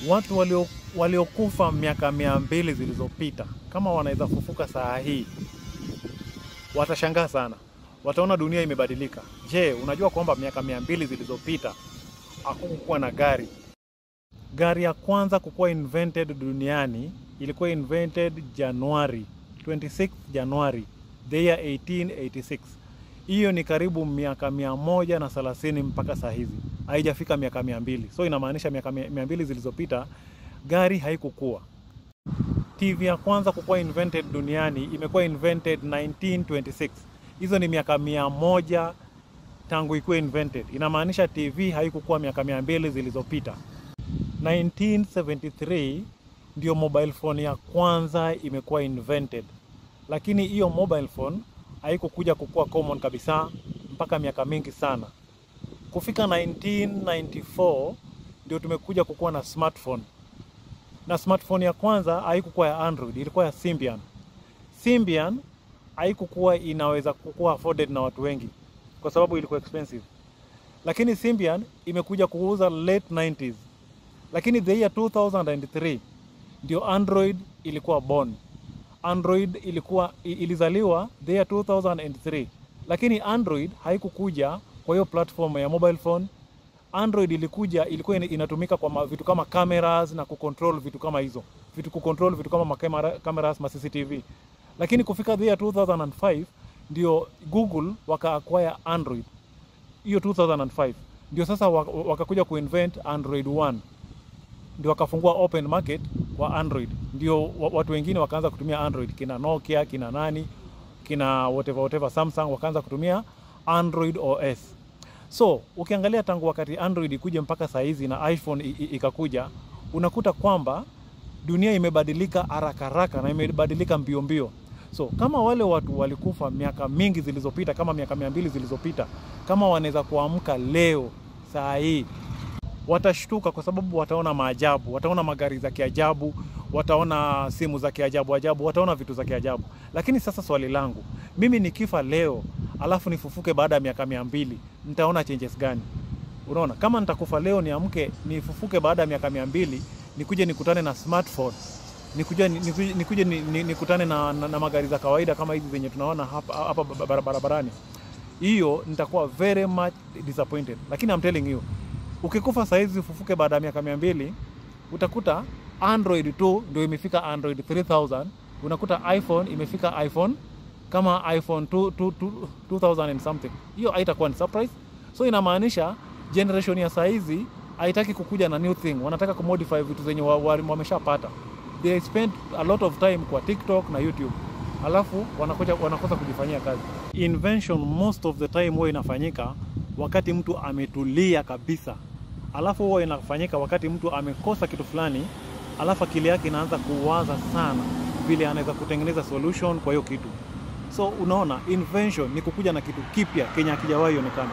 Watu waliokufa miaka 200 zilizopita kama wanaweza fufuka saa hii, watashangaa sana. Wataona dunia imebadilika. Je, unajua kwamba miaka 200 zilizopita hakukuwa na gari? Gari ya kwanza kukuwa invented duniani ilikuwa invented January 26 January the year 1886. Hiyo ni karibu miaka 130 mpaka saa hizi. Haijafika miaka 200. So inamaanisha miaka 200 zilizopita gari haikukua. TV ya kwanza kukuwa invented duniani imekuwa invented 1926. Hizo ni miaka 100 tangu ikuwe invented. Inamaanisha TV haikukua miaka 200 zilizopita. 1973 ndio mobile phone ya kwanza imekuwa invented. Lakini hiyo mobile phone haikukuja kukua common kabisa mpaka miaka mingi sana. Kufika 1994 ndio tumekuja kukua na smartphone. Na smartphone ya kwanza haikukuwa ya Android, ilikuwa ya Symbian. Symbian haikukuwa inaweza kukua afforded na watu wengi kwa sababu ilikuwa expensive. Lakini Symbian imekuja kuuza late 90s. Lakini the year 2003 ndio Android ilikuwa born. Android ilizaliwa the year 2003. Lakini Android haikukuja kwa hiyo platform ya mobile phone. Android ilikuwa inatumika kwa vitu kama cameras na kucontrol vitu kama hizo. Kucontrol vitu kama cameras, ma CCTV. Lakini kufika the year 2005 ndio Google waka-acquire Android. Hiyo 2005 ndio sasa wakakuja kuinvent Android One. Ndio wakafungua open market kwa Android. Ndio watu wengine wakaanza kutumia Android, kina Nokia, kina nani, kina whatever Samsung wakaanza kutumia Android OS. So, ukiangalia tangu wakati Android ikuje mpaka saa hizi na iPhone ikakuja, unakuta kwamba dunia imebadilika haraka na imebadilika mbio. So, kama wale watu walikufa miaka mingi zilizopita, kama miaka 200 zilizopita, kama wanaweza kuamka leo saa hii, watashtuka kwa sababu wataona maajabu, wataona magari za kiajabu, wataona simu za kiajabu, wataona vitu za kiajabu. Lakini sasa swali langu, mimi nikifa leo, alafu nifufuke baada ya miaka 200, nitaona changes gani? Unaona, kama nitakufa leo niamke nifufuke baada ya miaka 200, nikuje nikutane na smartphone, nikuje nikutane na magari za kawaida kama hizi zenye tunaona hapa barabarani. Hiyo nitakuwa very much disappointed. Lakini I'm telling you, ukikufa saa hizi ufufuke baada ya miaka 200, utakuta Android tu ndio imefika Android 3000, unakuta iPhone imefika iPhone kama iPhone 2000 and something. Hiyo haitakuwa ni surprise. So inamaanisha generation ya saa hizi haitaki kukuja na new thing. Wanataka kumodify vitu zenye wameshapata. They spend a lot of time kwa TikTok na YouTube. Alafu wanakosa kujifanyia kazi. Invention most of the time huwa inafanyika wakati mtu ametulia kabisa. Alafu huwa inafanyika wakati mtu amekosa kitu fulani, alafu akili yake inaanza kuwaza sana vile anaweza kutengeneza solution kwa hiyo kitu. So unaona, invention ni kukuja na kitu kipya Kenya hakijawahi onekana.